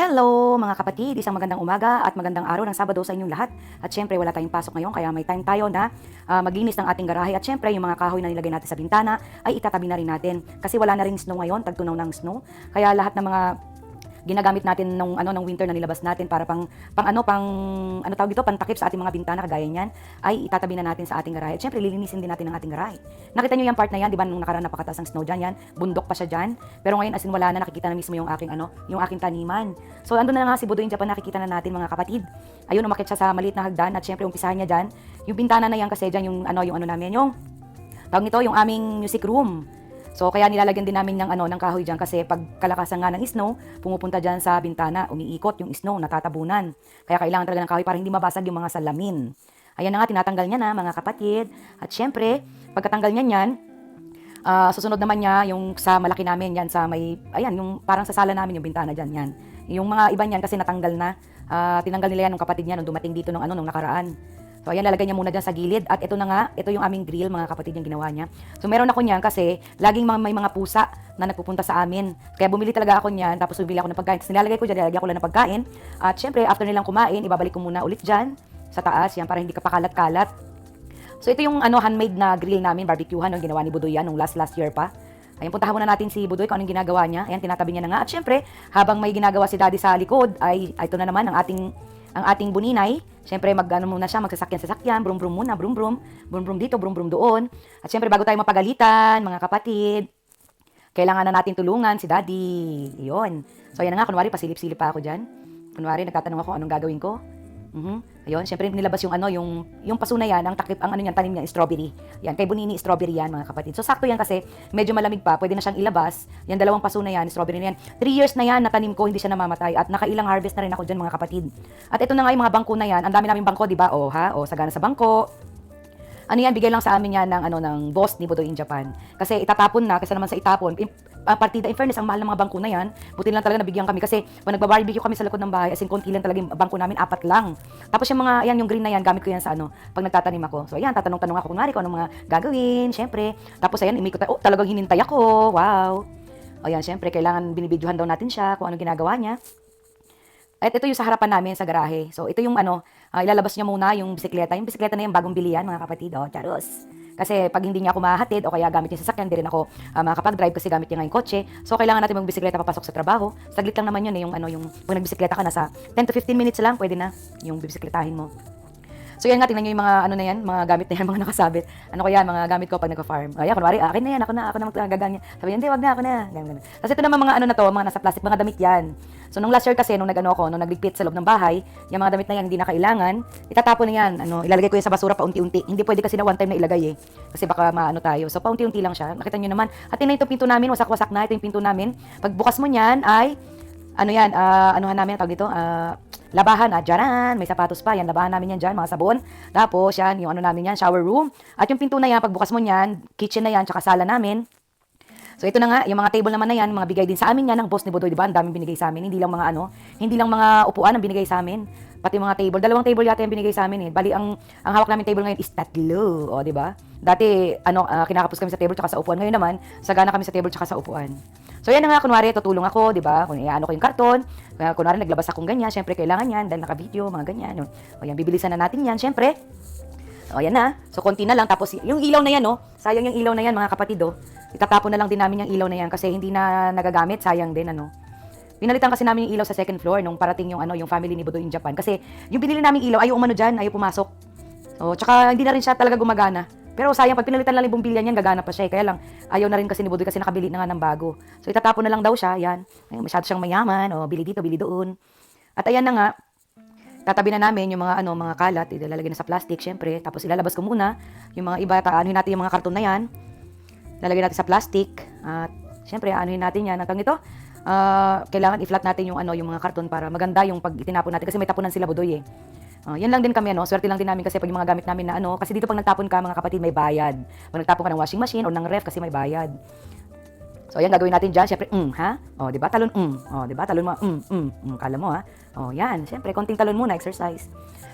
Hello mga kapatid, isang magandang umaga at magandang araw ng Sabado sa inyong lahat. At syempre wala tayong pasok ngayon kaya may time tayo na maglinis ng ating garahe. At syempre yung mga kahoy na nilagay natin sa bintana ay itatabi na rin natin. Kasi wala na rin snow ngayon, tagtunaw ng snow. Kaya lahat ng mga ginagamit natin nung winter na nilabas natin para pang tawag dito, pantakip sa ating mga bintana kagaya niyan ay itatabi na natin sa ating garahe. At syempre lilinisin din natin ang ating garahe. Nakita niyo yung part na yan, di ba nung nakaraan napakataas ng snow diyan yan, bundok pa siya diyan. Pero ngayon as in wala na, nakikita na mismo yung aking yung aking taniman. So andun na nga si Budoy in Japan, nakikita na natin mga kapatid. Ayun, umakyat siya sa maliit na hagdan at syempre umpisahan niya diyan. Yung bintana na yan kasi diyan yung namin, yung tawag nito, yung aming music room. So kaya nilalagyan din namin ng kahoy diyan kasi pag kalakasan nga ng snow, pumupunta diyan sa bintana, umiikot yung snow, natatabunan. Kaya kailangan talaga ng kahoy para hindi mabasag yung mga salamin. Ayan na nga, tinatanggal niya na mga kapatid. At syempre, pagkatanggal niya niyan, susunod naman niya yung sa malaki namin yan sa may, ayan, yung parang sa sala namin yung bintana diyan yan. Yung mga iba niyan kasi natanggal na, tinanggal nila yan ng kapatid niya nung dumating dito nung nakaraan. So ayan, lalagay niya muna dyan sa gilid. At ito na nga, ito yung aming grill mga kapatid yung ginawa niya. So meron ako niyan kasi laging may mga pusa na nagpupunta sa amin. Kaya bumili talaga ako niyan, tapos bumili ako ng pagkain. Tapos nilalagay ko dyan, nilalagay ko lang ng pagkain. At syempre, after nilang kumain, ibabalik ko muna ulit dyan sa taas, yan, para hindi ka pakalat-kalat. So ito yung handmade na grill namin, barbecuehan, yung ginawa ni Budoy yan, nung last year pa. Ayan, puntahan muna natin si Budoy kung anong ginagawa niya. Ayan, tinatabi niya na nga. At syempre, habang may ginagawa si Daddy sa likod, ay ito na naman ang ating buninay. Siyempre muna siya, magsasakyan, brum-brum muna, brum-brum dito, brum-brum doon. At siyempre bago tayo mapagalitan, mga kapatid, kailangan na natin tulungan si Daddy. Iyon. So ayan na nga, kunwari pasilip-silip pa ako diyan. Kunwari nagtatanong ako anong gagawin ko. Ayun, syempre nilabas yung paso na yan, ang takip, tanim niya, strawberry. Yan, kay Bunini, strawberry yan, mga kapatid. So, sakto yan kasi medyo malamig pa, pwede na siyang ilabas. Yan, dalawang paso na yan, strawberry na yan. 3 years na yan, natanim ko, hindi siya namamatay. At nakailang harvest na rin ako dyan, mga kapatid. At ito na nga yung mga bangko na yan, ang dami naming bangko, di ba? Sagana sa bangko. Ano yan, bigay lang sa amin yan ng boss ni Budoy in Japan. Kasi itatapon na, kasi naman sa itapon, partida, in fairness, ang mahal ng mga bangko na yan, buti lang talaga nabigyan kami. Kasi pag nagba-barbecue kami sa likod ng bahay, as in, konti lang talaga yung bangko namin, 4 lang. Tapos yung green na yan, gamit ko yan sa pag nagtatanim ako. So ayan, tatanong-tanong ako kunwari kung anong mga gagawin, syempre. Tapos ayan, imikot tayo, talagang hinintay ako, wow. Ayan, syempre, kailangan binibidyohan daw natin siya kung anong ginagawa niya. At ito yung sa harapan namin sa garahe. So ito yung ilalabas niya muna yung bisikleta. Yung bisikleta na yung bagong bili yan, mga kapatid. Charos. Kasi pag hindi niya ako mahatid o kaya gamit niya sa sasakyan, di rin ako makakapag-drive kasi gamit niya nga yung kotse. So kailangan natin magbisikleta papasok sa trabaho. Saglit lang naman yun yung pag nagbisikleta ka nasa 10 to 15 minutes lang, pwede na yung bisikletahin mo. So yan nga, tingnan nyo yung mga gamit na yan, mga nakasabit. Ano ko yan, mga gamit ko pag nagka-farm. Ayan, kunwari, akin na yan, ako na magaganyan. Sabi niya, hindi, wag na, ako na. Ganyan. Kasi ito naman mga mga nasa plastic, mga damit yan. So nung last year kasi, nung nagligpit sa loob ng bahay, yung mga damit na yan hindi na kailangan, itatapon na yan, ilalagay ko yan sa basura paunti-unti. Hindi pwede kasi na one time na ilagay Kasi baka tayo. So paunti-unti lang siya. Nakita nyo naman. At ito pinto namin, wasak-wasak na, ito yung pinto namin. Pag bukas mo niyan ay, anuhan namin, tawag dito, labahan, dyaran, may sapatos pa, yan, labahan namin yan dyan, mga sabon. Tapos, yan, yung namin yan, shower room. At yung pinto na yan, pagbukas mo yan, kitchen na yan, tsaka sala namin. So, ito na nga, yung mga table naman na yan, mga bigay din sa amin yan, ng boss ni Budoy, diba? Ang daming binigay sa amin, hindi lang mga upuan ang binigay sa amin. Pati mga table, 2 table yata yung binigay sa amin Bali, ang hawak namin table ngayon is 3, diba? Dati, kinakapos kami sa table tsaka sa upuan. Ngayon naman, sagana kami sa table tsaka sa upuan. So yan na nga, kunwari, tutulong ako, di ba? Kung ko yung karton, kunwari, naglabas akong ganyan, syempre, kailangan yan, dahil naka-video, mga ganyan. O yan, bibilisan na natin yan, syempre. O yan na, so konti na lang, tapos yung ilaw na yan, sayang yung ilaw na yan, mga kapatid, itatapon na lang din namin yung ilaw na yan, kasi hindi na nagagamit, sayang din, Pinalitan kasi namin yung ilaw sa second floor, nung parating yung family ni Budoy in Japan, kasi yung binili namin ilaw, ayaw dyan, ayaw pumasok. So, tsaka hindi na rin siya talaga gumagana. Pero sayang, pag pinalitan lang yung bumbilya niyan, gagana pa siya. Kaya lang, ayaw na rin kasi ni Budoy kasi nakabili na nga ng bago. So, itatapon na lang daw siya. Yan. Ay, masyado siyang mayaman. Bili dito, bili doon. At ayan na nga, tatabi na namin yung mga kalat. Ilalagay na sa plastic, syempre. Tapos ilalabas ko muna. Yung mga iba, anuhin natin yung mga karton na yan. Lalagay natin sa plastic. At syempre, anuhin natin yan. Hanggang ito, kailangan i-flat natin yung mga karton para maganda yung pag itinapon natin. Kasi may tapunan sila, Budoy yan lang din kami, swerte lang din namin kasi pag yung mga gamit namin na kasi dito pag nagtapon ka, mga kapatid, may bayad. Pag nagtapon ka ng washing machine o ng ref kasi may bayad. So, ayan, gagawin natin dyan. Siyempre, ha? O, di ba? Talon, O, di ba? Talon mo, kala mo, ha? O, yan. Siyempre, konting talon muna, exercise.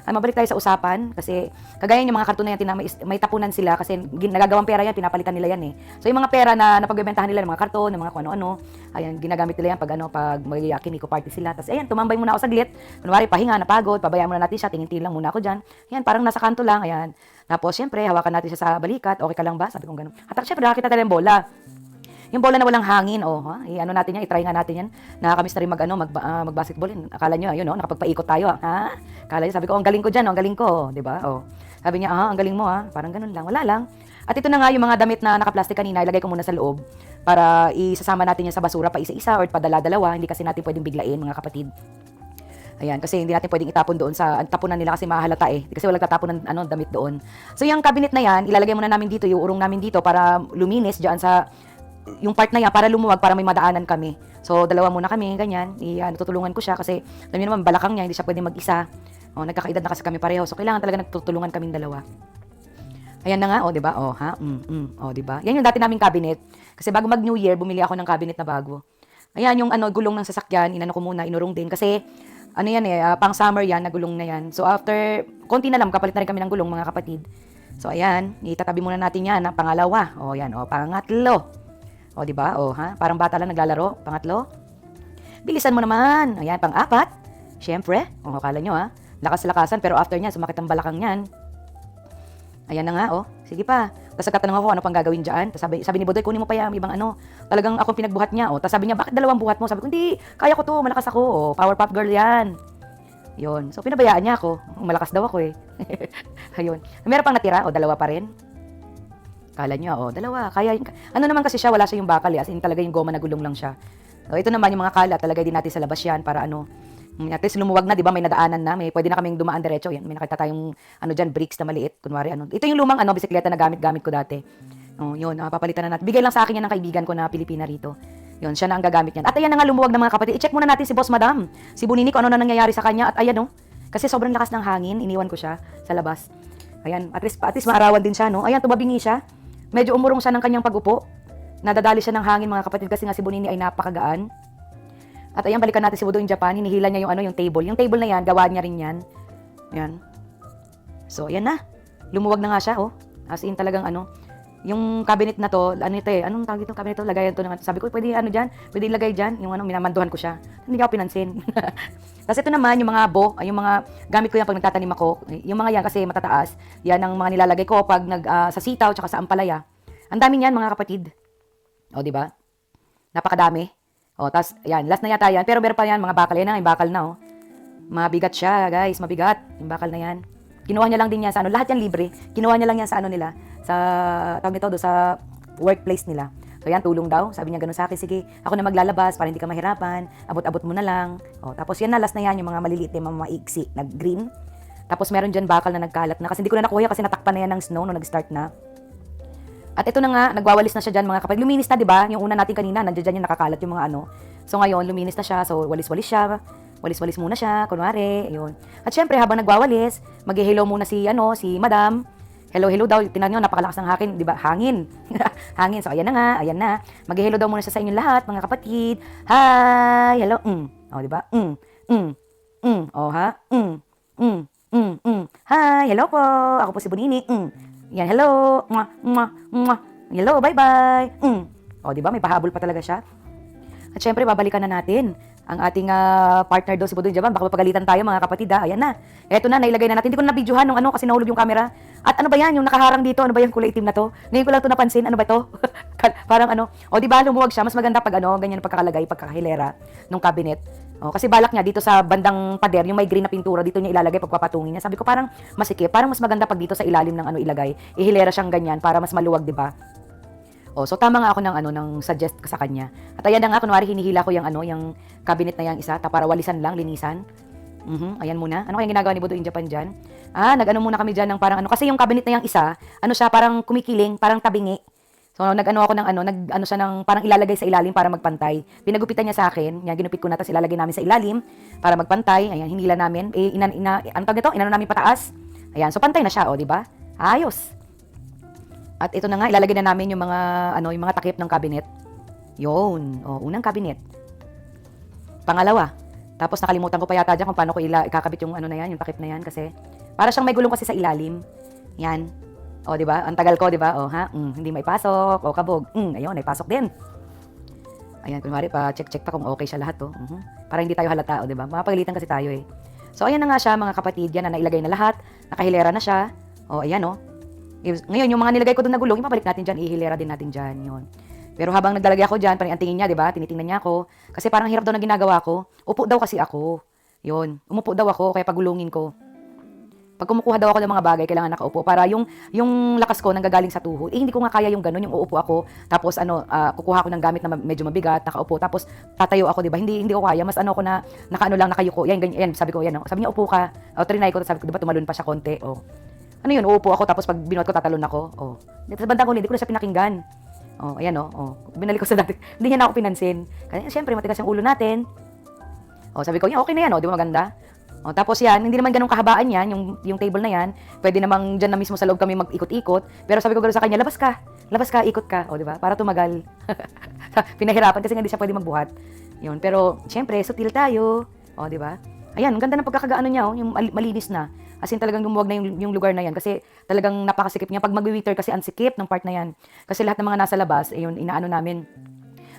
Ay, mabalik tayo sa usapan kasi kagaya yung mga karton na yan, may tapunan sila kasi nagagawang pera yan, pinapalitan nila yan eh. So, yung mga pera na napagbebentahan nila ng mga karton, ng mga kung ano-ano, ayan, ginagamit nila yan pag mag-kiniko party sila. Tapos, ayan, tumambay muna ako saglit. Kunwari, pahinga, napagod, pabayaan muna natin siya, tingin-tingin lang muna ako dyan. Ayan, parang nasa kanto lang, ayan. Tapos, syempre, hawakan natin siya sa balikat, okay ka lang ba? Sabi ko gano'n. At syempre, nakakita tayo ng bola. Yung bola na walang hangin, i-ano natin yan, i-try nga natin yan. Nakakamiss na rin mag-basketball. Akala nyo, ayun, nakapagpaikot tayo, ha? Akala nyo, sabi ko, ang galing ko dyan, ang galing ko, di ba? Sabi niya, ang galing mo, ha? Parang ganun lang, wala lang. At ito na nga yung mga damit na naka-plastic kanina, ilagay ko muna sa loob para isasama natin yan sa basura pa isa-isa or padala-dalawa, hindi kasi natin pwedeng biglain, mga kapatid. Ayan, kasi hindi natin pwedeng itapon doon sa tapunan nila kasi mahalata eh. Kasi walang tatapon ng damit doon. So, yung cabinet na yan, ilalagay muna namin dito, yung urong namin dito para luminis diyan sa yung part na yan para lumuwag, para may madaanan kami. So, dalawa muna kami, ganyan. Tutulungan ko siya kasi, alam niyo naman, balakang niya, hindi siya pwede mag-isa. Nagkakaedad na kasi kami pareho. So, kailangan talaga nagtutulungan kaming dalawa. Ayan na nga, di ba? Di ba? Yan yung dati naming cabinet. Kasi bago mag-New Year, bumili ako ng cabinet na bago. Ayan, yung gulong ng sasakyan, inano ko muna, inurong din. Kasi, pang summer yan, nagulong na yan. So, after, konti na lang, kapalit na rin kami ng gulong, mga kapatid. So, ayan, itatabi muna natin yan, pangalawa. Yan, pangatlo. Di ba? Parang bata lang naglalaro. Pangatlo. Bilisan mo naman. Ayan, pang-apat. Siyempre. Akala nyo, lakas-lakasan, pero after niyan, sumakit ang balakang niyan. Ayan na nga, Sige pa. Tapos nagtatanong ako, ano pang gagawin dyan? Tapos sabi ni Budoy, kunin mo pa yung ibang Talagang ako pinagbuhat niya, Tapos sabi niya, bakit dalawang buhat mo? Sabi ko, hindi, kaya ko to, malakas ako. Powerpuff Girl yan. Yun. So, pinabayaan niya ako. Malakas daw ako eh. Ayun. Meron pang natira, dalawa pa rin. Kala nyo, dalawa. Kaya, ano naman kasi siya, wala siya yung bakal, as in talaga yung goma na gulong lang siya. So, ito naman yung mga kala, talaga din natin sa labas yan para at least lumuwag na, di ba, may nadaanan na, pwede na kaming dumaan diretso. Yan, may nakita tayong, dyan, bricks na maliit, kunwari, Ito yung lumang, bisikleta na gamit ko dati. Yun, papalitan na natin. Bigay lang sa akin yan ng kaibigan ko na Pilipina rito. Yun, siya na ang gagamit yan. At ayan na nga, lumuwag ng mga kapatid. I-check muna natin si Boss Madam. Si Bunini, kung ano na nangyayari sa kanya. At ayan, kasi sobrang lakas ng hangin, iniwan ko siya sa labas. Ayan, at least maarawan din siya, Ayan, tumabingi siya. Medyo umurong siya ng kanyang pag-upo. Nadadali siya ng hangin, mga kapatid, kasi nga si Bunini ay napakagaan. At ayan, balikan natin si Budoy in Japan. Hinihila niya yung table. Yung table na yan, gawa niya rin yan. Yan. So, ayan na. Lumuwag na nga siya, As in talagang yung cabinet na to, anong tawag dito, cabinet to, lagayan to naman. Sabi ko, pwede dyan, pwede ilagay dyan. Yung minamanduhan ko siya. Hindi ako pinansin. Tapos ito naman, yung mga yung mga gamit ko yan pag nagtatanim ako. Yung mga yan kasi matataas. Yan ang mga nilalagay ko pag sa sitaw, tsaka sa ampalaya. Ang dami niyan, mga kapatid. Di ba? Napakadami. Tapos, yan, last na yata yan. Pero meron pa yan, mga bakal. Yan na, yung bakal na, Mabigat siya, guys, mabigat. Yung bakal na yan. Kinuha niya lang din yan sa lahat yan libre. Kinuha niya lang yan sa nila, sa, tawag nito, sa workplace nila. So yan, tulong daw. Sabi niya gano'n sa akin, sige, ako na maglalabas para hindi ka mahirapan. Abot-abot mo na lang. Tapos yan na, last na yan, yung mga maliliit na mga maiksi, nag-green. Tapos meron dyan bakal na nagkalat na. Kasi hindi ko na nakuha kasi natakpan na yan ng snow nung nag-start na. At ito na nga, nagwawalis na siya dyan, mga kapatid. Luminis na, di ba? Yung una natin kanina, nandiyan dyan yung nakakalat yung mga So ngayon, luminis na siya. So walis-walis siya. Walis-walis muna siya, kunwari. Ayun. At syempre, habang nagwawalis, mag-hello muna si Madam. Hello daw. Tingnan nyo, napakalakas ng hangin, di ba? Hangin. Hangin. So, ayan na nga. Ayan na. Mag-hello daw muna siya sa inyong lahat, mga kapatid. Hi! Hello. Di ba? Hi! Hello po. Ako po si Bunini. Yan, hello. Hello, bye-bye. Di ba? May pahabol pa talaga siya. At syempre, babalikan na natin ang ating partner doon si Budoy Japan. Baka mapagalitan tayo, mga kapatid, Ayan na. Eto na, nailagay na natin. Hindi ko na videohan nung kasi nahulog yung camera. At ano ba yan? Yung nakaharang dito, ano ba yung kulay itim na to? Ngayon ko lang to napansin. Ano ba to? Parang di ba lumuwag siya? Mas maganda pag ganyan ang pagkakalagay, pagkakahilera nung cabinet. Kasi balak niya dito sa bandang pader, yung may green na pintura, dito niya ilalagay pagpapatungin niya. Sabi ko parang masikip, parang mas maganda pag dito sa ilalim ng ilagay. Ihilera siyang ganyan para mas maluwag, di ba? So tama nga ako ng suggest sa kanya. At ayan na nga, kunwari hinihila ko yung cabinet na yung isa, para walisan lang, linisan. Ayan muna. Ano kayang ginagawa ni Budoy in Japan dyan? Muna kami dyan ng parang kasi yung cabinet na yung isa, siya, parang kumikiling, parang tabingi. So, ako siya ng parang ilalagay sa ilalim para magpantay. Pinagupitan niya sa akin, ginupit ko na, tapos ilalagay namin sa ilalim para magpantay. Ayan, hinila namin. Inano namin pataas. Ayan, so pantay na siya, di ba? Ayos. At ito na nga, ilalagay na namin yung mga takip ng cabinet. Yun. O, unang cabinet. Pangalawa. Tapos nakalimutan ko pa yata dyan kung paano ko ikakabit yung ano na yan, yung takip na yan. Kasi para siyang may gulong kasi sa ilalim. Yan. O, di ba? Ang tagal ko, di ba? O, ha? Hindi maipasok. O, kabog. Ayun, naipasok din. Ayan, kunwari pa, check pa kung okay siya lahat, oh. Para hindi tayo halata, o, di ba? Mapagalitan kasi tayo, eh. So, ayan na nga siya, mga kapatid. Yan na nailagay na lahat. Nakahilera na siya. O, ayan, oh. Ngayon, yung mga nilagay ko doon na gulong, ipabalik natin dyan, ihilera din natin dyan, yun. Pero habang naglalagay ako dyan, parang ang tingin niya, di ba? Tinitingnan niya ako. Kasi parang hirap daw na ginagawa ko. Upo daw kasi ako. Yun. Umupo daw ako, kaya pagulungin ko. Pag kumukuha daw ako ng mga bagay, kailangan nakaupo. Para yung lakas ko nanggagaling sa tuhod. Hindi ko nga kaya yung ganun, yung uupo ako. Tapos kukuha ako ng gamit na medyo mabigat, nakaupo. Tapos tatayo ako, di ba? Hindi ko kaya. Mas ako na, nakaano lang, nakayuko. Yan, ganyan. Sabi ko, yan. Oh. Sabi niya, upo ka. O, trinay ko. Sabi ko, di ba, tumalon pa siya konti. O. Ano yun, uupo ako. Tapos pag binuhat ko, tatalon ako. O. Sa bandang huli, hindi ko na siya pinakinggan. Oh, ayan binalik ko sa dati. Hindi niya na ako pinansin. Kasi siyempre matigas yung ulo natin. Oh, sabi ko, yan okay na yan, di ba maganda? Oh, tapos yan, hindi naman ganun kahabaan yan, yung table na yan. Pwede namang diyan na mismo sa loob kami mag-ikot-ikot. Pero sabi ko gano'n sa kanya, labas ka, ikot ka, di ba? Para tumagal. Pinahirapan kasi hindi siya pwede magbuhat. Yun, pero siyempre, sutil tayo. Oh, di ba? Ayan, ang ganda ng pagkakagaano niya, yung malinis na. As in talagang lumuwag na yung lugar na yan kasi talagang napakasikip niya. Pag mag-winter kasi ang sikip ng part na yan. Kasi lahat ng mga nasa labas, yun, inaano namin,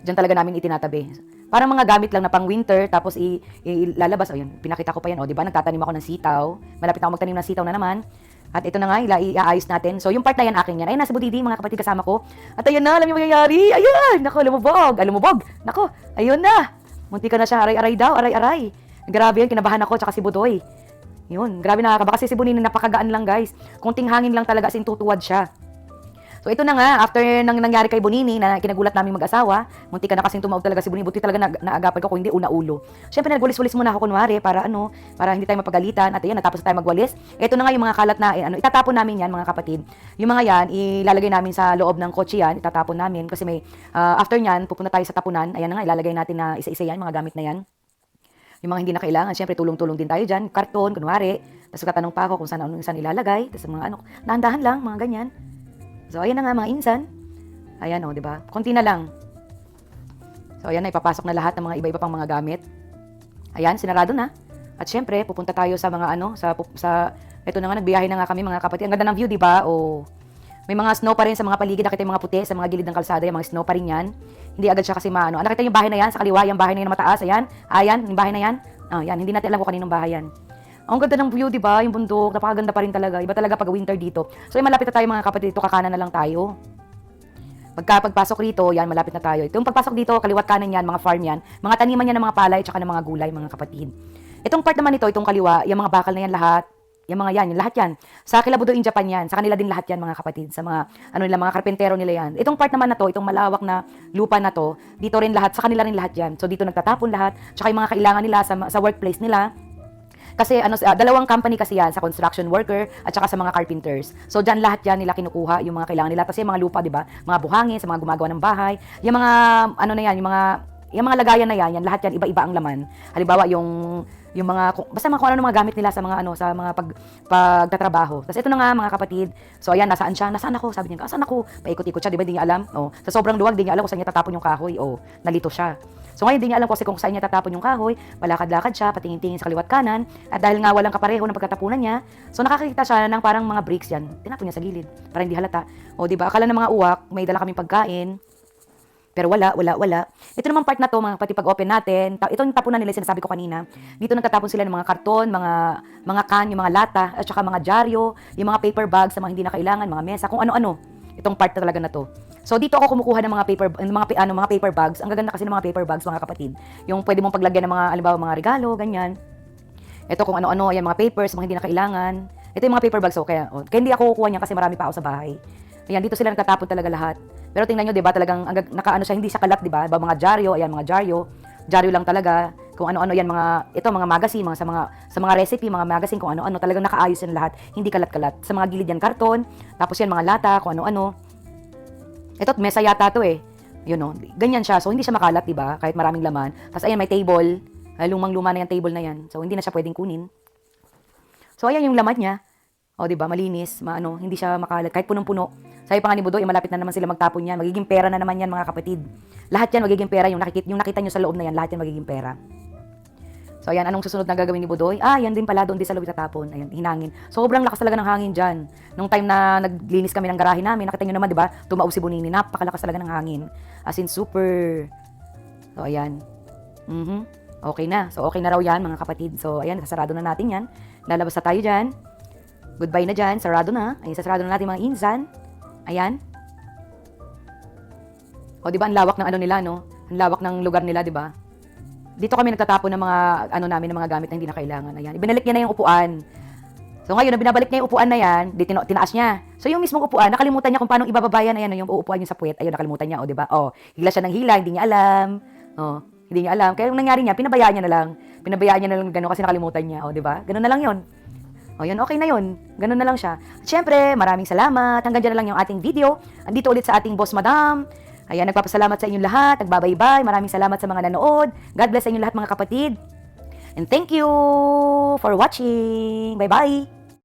dyan talaga namin itinatabi. Parang mga gamit lang na pang winter, tapos ilalabas. O yun, pinakita ko pa yan. O, di ba, nagtatanim ako ng sitaw. Malapit ako magtanim ng sitaw na naman. At ito na nga, iaayos natin. So, yung part na yan, akin yan. Ayun, nasa budidi, mga kapatid kasama ko. At ayun na, alam niyo mangyayari. Ayun, nako, lumubog. Nako, ayun na. Munti ka na siya, aray-aray daw, aray-aray. Grabe yan, kinabahan ako, tsaka si Budoy. Yun, grabe nakakaba kasi si Bonini napakagaan lang guys. Kunting hangin lang talaga as in tutuwad siya. So ito na nga, after nangyari kay Bonini na kinagulat namin mag-asawa, munti ka na kasing tumawag talaga si Bonini, buti talaga naagapan ko kung hindi una ulo. Siyempre nagwalis-walis muna ako kunwari para para hindi tayo mapagalitan at ayun natapos tayo magwalis. Ito na nga yung mga kalat na itatapon namin yan mga kapatid. Yung mga yan ilalagay namin sa loob ng kotse yan, itatapon namin kasi may after niyan pupunta tayo sa tapunan. Ayan na nga ilalagay natin na isa-isa yan mga gamit na yan. Yung mga hindi na kailangan, syempre tulong-tulong din tayo dyan, karton, kunwari. Tapos katanong pa ako kung saan ilalagay. Tapos mga dahan-dahan lang, mga ganyan. So, ayan na nga mga insan. Ayan di ba? Konti na lang. So, ayan na, ipapasok na lahat ng mga iba-iba pang mga gamit. Ayan, sinarado na. At syempre, pupunta tayo sa mga ito na nga, nagbiyahe na nga kami mga kapatid. Ang ganda ng view, di ba? May mga snow pa rin sa mga paligid. Nakita yung mga puti sa mga gilid ng kalsada. Yung mga snow pa rin yan. Hindi agad siya kasi nakita yung bahay na yan sa kaliwa. Yung bahay na yan na mataas. Ayan. Ayan. Yung bahay na yan. Yan. Hindi natin alam kung kaninong bahay yan. Ang ganda ng view, di ba? Yung bundok. Napakaganda pa rin talaga. Iba talaga pag winter dito. So, malapit na tayo mga kapatid. Dito kakanan na lang tayo. Pagpasok rito, yan, malapit na tayo. Itong pagpasok dito, kaliwat kanan yan, mga farm yan. Mga taniman yan ng mga palay, tsaka ng mga gulay, mga kapatid. Itong part naman ito, itong kaliwa, yung mga bakal na yan lahat. Yung mga yan, yung lahat yan. Sa Kilabudo in Japan yan. Sa kanila din lahat yan mga kapatid. Sa mga, mga karpentero nila yan. Itong part naman na to, itong malawak na lupa na to, dito rin lahat, sa kanila rin lahat yan. So dito nagtatapon lahat. Tsaka yung mga kailangan nila sa workplace nila. Kasi dalawang company kasi yan, sa construction worker at saka sa mga carpenters. So diyan lahat yan nila kinukuha yung mga kailangan nila. Kasi yung mga lupa, di ba? Mga buhangin, sa mga gumagawa ng bahay. Yung mga, yung mga lagayan na yan, lahat yan, iba-iba ang laman. Halimbawa, yung mga, basta kung ano mga gamit nila sa mga sa mga pagtatrabaho. Tapos ito na nga mga kapatid. So ayan, nasaan siya? Nasaan ako? Sabi niya, saan ako? Paikot-ikot siya, di ba? Di niya alam. Sa sobrang luwag, di niya alam kung saan niya tatapon yung kahoy. Nalito siya. So ngayon, di niya alam kasi kung saan niya tatapon yung kahoy. Palakad-lakad siya, patingin-tingin sa kaliwat kanan. At dahil nga walang kapareho ng pagkatapunan niya, so nakakita siya ng parang mga bricks yan. Tinapon niya sa gilid para hindi halata. Di ba? Akala ng mga uwak, may dala kaming pagkain. Pero wala. Ito naman part na to, mga pati pag-open natin, ito yung tapunan nila, sinasabi ko kanina. Dito nagtatapon sila ng mga karton, mga can, yung mga lata, at saka mga dyaryo, yung mga paper bags sa mga hindi na kailangan, mga mesa, kung ano-ano. Itong part na talaga na to. So dito ako kumukuha ng mga paper bags. Ang gaganda kasi ng mga paper bags, mga kapatid. Yung pwede mong paglagyan ng mga, halimbawa, mga regalo, ganyan. Ito kung ano-ano, yan mga papers, mga hindi na kailangan. Ito yung mga paper bags, kaya hindi ako kukuha niyan kasi marami pa ako sa bahay. Ayan, dito sila nagtatapon talaga lahat. Pero tingnan nyo, 'di ba, talagang nakaano siya, hindi siya kalat, 'di ba? Mga dyaryo, ayan mga dyaryo lang talaga. Kung ano-ano yan, mga magazine, sa mga recipe, mga magazine, kung ano-ano, talagang nakaayos yan lahat, hindi kalat-kalat. Sa mga gilid yan karton, tapos yan mga lata, kung ano-ano. Ito mesa yata 'to eh. Ganyan siya. So hindi siya makalat, 'di ba? Kahit maraming laman. Tapos ayan may table, lumang-luma na yung table na yan. So hindi na siya pwedeng kunin. So ayan yung laman niya. 'Di ba? Malinis, hindi siya makalat kahit punong-puno. Sabi pa nga ni Budoy, malapit na naman sila magtapon yan. Magiging pera na naman yan, mga kapatid. Lahat yan magiging pera. Yung nakita nyo sa loob na yan, lahat yan magiging pera. So, ayan, anong susunod na gagawin ni Budoy? Yan din pala, doon din sa loob itatapon. Ayan, hinangin. Sobrang lakas talaga ng hangin dyan. Nung time na naglinis kami ng garahe namin, nakita nyo naman, di ba? Tumao si Bonini. Napakalakas talaga ng hangin. As in, super. So, ayan. Okay na. So, okay na raw yan, mga kapatid. So, ayan, sasarado na natin yan. Lalabas na tayo dyan. Goodbye na dyan. Sarado na. Ayan, sasarado na natin mga insan. Ayan. O, di ba, ang lawak ng ano nila, no? Ang lawak ng lugar nila, di ba? Dito kami nagtatapon ng mga, namin, ng mga gamit na hindi na kailangan. Ayan. Ibinalik niya na yung upuan. So, ngayon, na binabalik niya yung upuan na yan, tinaas niya. So, yung mismong upuan, nakalimutan niya kung paano ibababayan, ayan, yung uupuan yung sa puwet. Ayun, nakalimutan niya, o, di ba? O, hila siya ng hila, hindi niya alam. O, hindi niya alam. Kaya yung nangyari niya, pinabayaan niya na lang. Pinabayaan niya na lang gano'n kasi nakalimutan niya. O, di ba? Ganun na lang yun. O, yun, okay na yun. Ganun na lang siya. At syempre, maraming salamat. Hanggang dyan na lang yung ating video. Andito ulit sa ating Boss Madam. Ayan, nagpapasalamat sa inyong lahat. Nagbabaybay. Maraming salamat sa mga nanood. God bless sa inyong lahat, mga kapatid. And thank you for watching. Bye-bye.